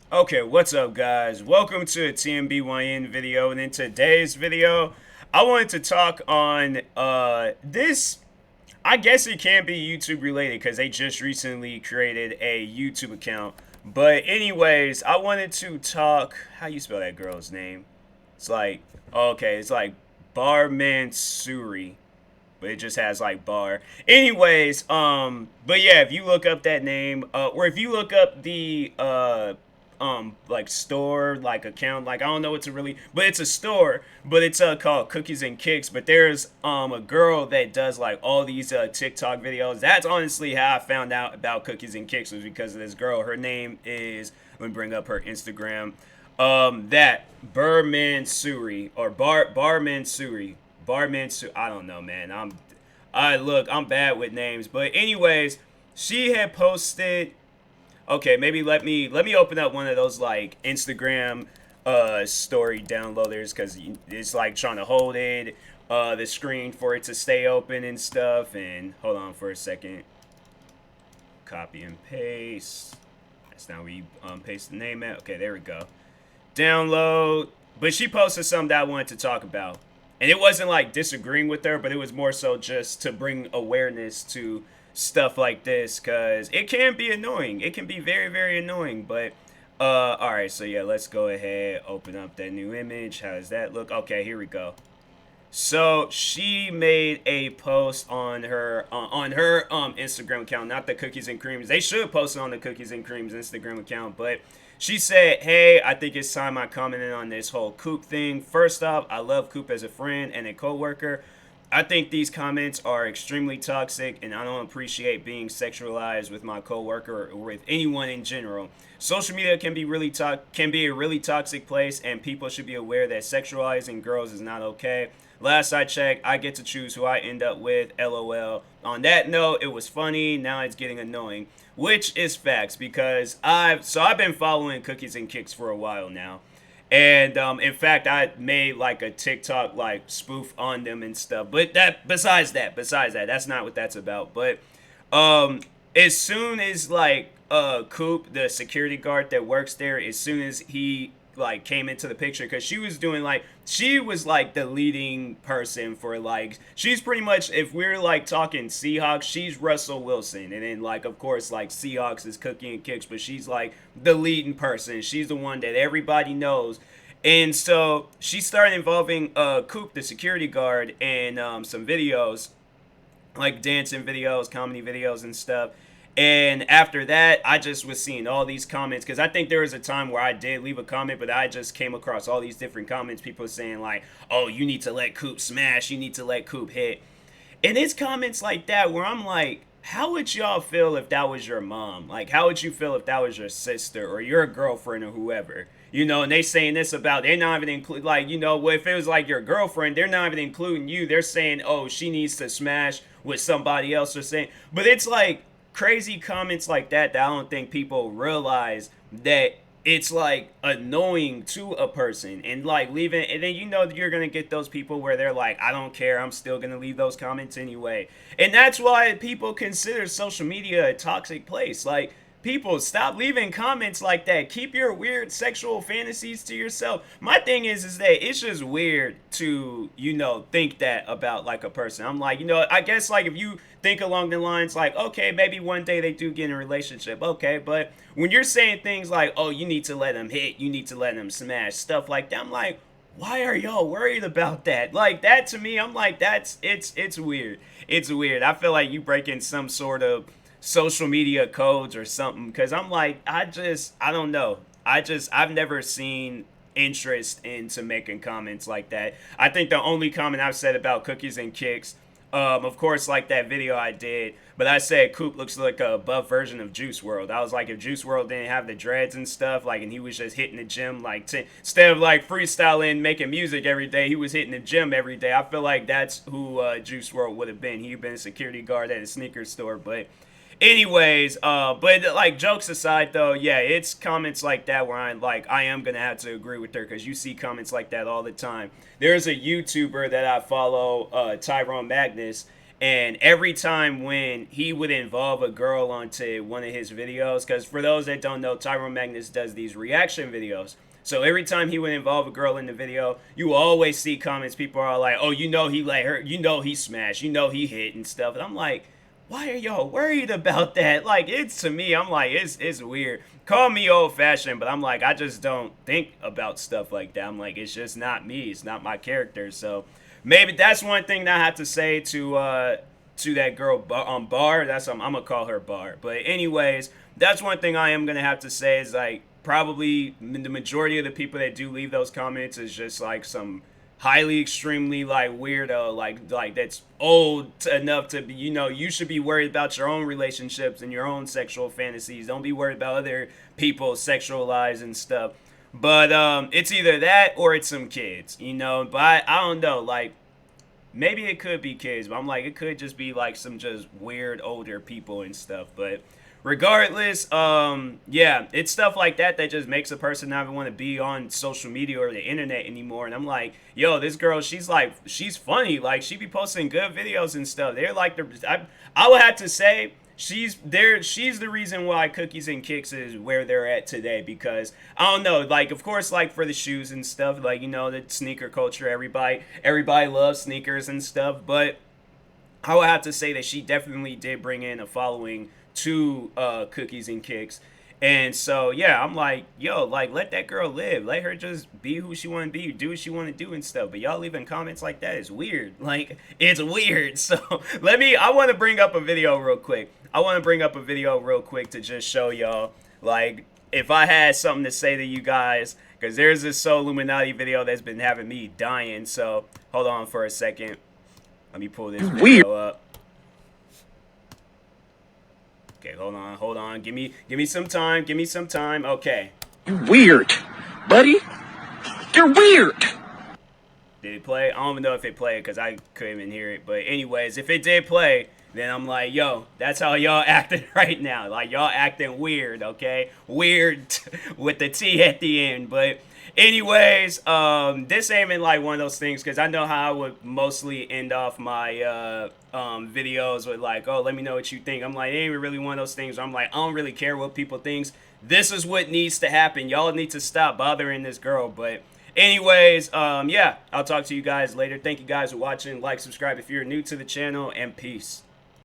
Okay, what's up, guys? Welcome to a TMBYN video, and in today's video, I wanted to talk on this. I guess it can be YouTube related because they just recently created a YouTube account. But anyways, I wanted to talk. How you spell that girl's name? It's like okay, it's like Barmansuri, but it just has like bar. Anyways, but yeah, if you look up that name, or if you look up the like store like account, like I don't know what's a really, but it's a store, but it's called Cookies and Kicks. But there's a girl that does like all these TikTok videos. That's honestly how I found out about Cookies and Kicks, was because of this girl. Her name is, let me bring up her Instagram. That Barmansuri or Barmansuri. Barmansuri. I don't know, man. I'm bad with names, but anyways, she had posted. Okay, maybe let me open up one of those like Instagram story downloaders, because it's like trying to hold it the screen for it to stay open and stuff. And hold on for a second. Copy and paste. That's now we paste the name at. Okay, there we go. Download. But she posted something that I wanted to talk about. And it wasn't like disagreeing with her, but it was more so just to bring awareness to stuff like this, because it can be annoying. It can be very, very annoying. But all right, so yeah, let's go ahead, open up that new image. How does that look? Okay, here we go. So she made a post on her Instagram account, not the Cookies and Creams. They should post it on the Cookies and Creams Instagram account, but she said, "Hey, I think it's time I commented on this whole Coop thing. First off, I love Coop as a friend and a coworker. I think these comments are extremely toxic, and I don't appreciate being sexualized with my coworker or with anyone in general. Social media can be a really toxic place, and people should be aware that sexualizing girls is not okay. Last I checked, I get to choose who I end up with. LOL. On that note, it was funny. Now it's getting annoying." Which is facts, because I've been following Cookies and Kicks for a while now. And in fact, I made like a TikTok like spoof on them and stuff. But that besides that, that's not what that's about. But as soon as like Coop, the security guard that works there, as soon as he like came into the picture, because she was like the leading person for, like, she's pretty much, if we're like talking Seahawks, she's Russell Wilson. And then like of course like Seahawks is Cookie and Kicks, but she's like the leading person. She's the one that everybody knows. And so she started involving Coop, the security guard, in some videos, like dancing videos, comedy videos, and stuff. And after that, I just was seeing all these comments, because I think there was a time where I did leave a comment, but I just came across all these different comments. People saying like, "Oh, you need to let Coop smash. You need to let Coop hit." And it's comments like that where I'm like, how would y'all feel if that was your mom? Like, how would you feel if that was your sister or your girlfriend or whoever? And they saying this about, they're not even include, like, if it was like your girlfriend, they're not even including you. They're saying, "Oh, she needs to smash with somebody else," or saying, but it's like crazy comments like that I don't think people realize that it's like annoying to a person, and like leaving, and then you're gonna get those people where they're like, "I don't care, I'm still gonna leave those comments anyway." And that's why people consider social media a toxic place. Like, people, stop leaving comments like that. Keep your weird sexual fantasies to yourself. My thing is that it's just weird to think that about like a person. I'm like, I guess like if you think along the lines like, okay, maybe one day they do get in a relationship, okay, but when you're saying things like, "Oh, you need to let them hit, you need to let them smash," stuff like that, I'm like, why are y'all worried about that? Like, that to me, I'm like, it's weird. It's weird. I feel like you breaking some sort of social media codes or something, because I'm like, I don't know. I've never seen interest into making comments like that. I think the only comment I've said about Cookies and Kicks, of course, like that video I did, but I said Coop looks like a buff version of Juice World. I was like, if Juice World didn't have the dreads and stuff, like, and he was just hitting the gym, like, instead of like freestyling, making music every day, he was hitting the gym every day. I feel like that's who Juice World would have been. He'd been a security guard at a sneaker store. But anyways, but like, jokes aside though, yeah, it's comments like that where I am gonna have to agree with her, because you see comments like that all the time. There's a YouTuber that I follow, Tyrone Magnus, And every time when he would involve a girl onto one of his videos, because for those that don't know, Tyrone Magnus does these reaction videos. So every time he would involve a girl in the video, you always see comments. People are like, "Oh, you know he let her, you know he smashed, you know he hit and stuff." And I'm like, why are y'all worried about that? Like, it's to me, I'm like, it's weird. Call me old fashioned, but I'm like, I just don't think about stuff like that. I'm like, it's just not me. It's not my character. So maybe that's one thing that I have to say to that girl Bar. That's I'm gonna call her Bar. But anyways, that's one thing I am gonna have to say is like probably the majority of the people that do leave those comments is just like some highly extremely like weirdo like that's old enough to be, you know, you should be worried about your own relationships and your own sexual fantasies. Don't be worried about other people's sexual lives and stuff. But it's either that or it's some kids, you know. But I don't know, like maybe it could be kids, but I'm like, it could just be like some just weird older people and stuff. But regardless, yeah, it's stuff like that that just makes a person not even want to be on social media or the internet anymore. And I'm like, yo, this girl, she's funny, like she be posting good videos and stuff. They're like I would have to say she's the reason why Cookies and Kicks is where they're at today, because I don't know, like of course like for the shoes and stuff, like, you know, the sneaker culture, everybody loves sneakers and stuff, but I would have to say that she definitely did bring in a following to Cookies and Kicks. And so yeah, I'm like, yo, like let that girl live. Let her just be who she want to be, do what she want to do and stuff. But y'all leaving comments like that is weird. Like it's weird. So I want to bring up a video real quick. To just show y'all, like, if I had something to say to you guys, because there's this So Illuminati video that's been having me dying. So hold on for a second. Let me pull this video up. Okay, hold on. Give me some time. Okay. You're weird, buddy. You're weird. Did it play? I don't even know if it played because I couldn't even hear it. But anyways, if it did play, then I'm like, yo, that's how y'all acting right now. Like, y'all acting weird, okay? Weird with the T at the end. But anyways, this ain't been like one of those things, because I know how I would mostly end off my videos with like, oh, let me know what you think. I'm like, it ain't really one of those things where I'm like, I don't really care what people think. This is what needs to happen. Y'all need to stop bothering this girl. But anyways, yeah, I'll talk to you guys later. Thank you guys for watching. Like, subscribe if you're new to the channel, and peace.